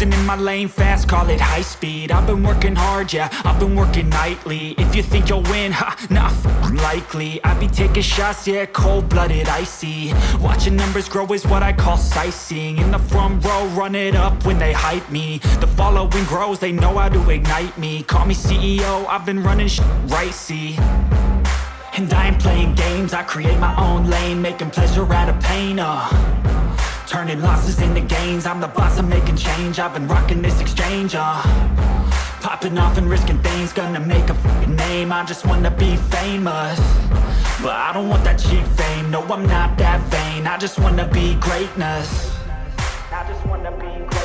cruising in my lane fast, call it high speed. I've been working hard, yeah, I've been working nightly. If you think you'll win, ha, nah, likely. I be taking shots, yeah, cold-blooded, icy. Watching numbers grow is what I call sightseeing. In the front row, run it up when they hype me. The following grows, they know how to ignite me. Call me CEO, I've been running right, see. And I ain't playing games, I create my own lane, making pleasure out of pain, turning losses into gains. I'm the boss, I'm making change. I've been rocking this exchange, popping off and risking things. Gonna make a name, I just wanna be famous. But I don't want that cheap fame, no I'm not that vain. I just wanna be greatness. I just wanna be great.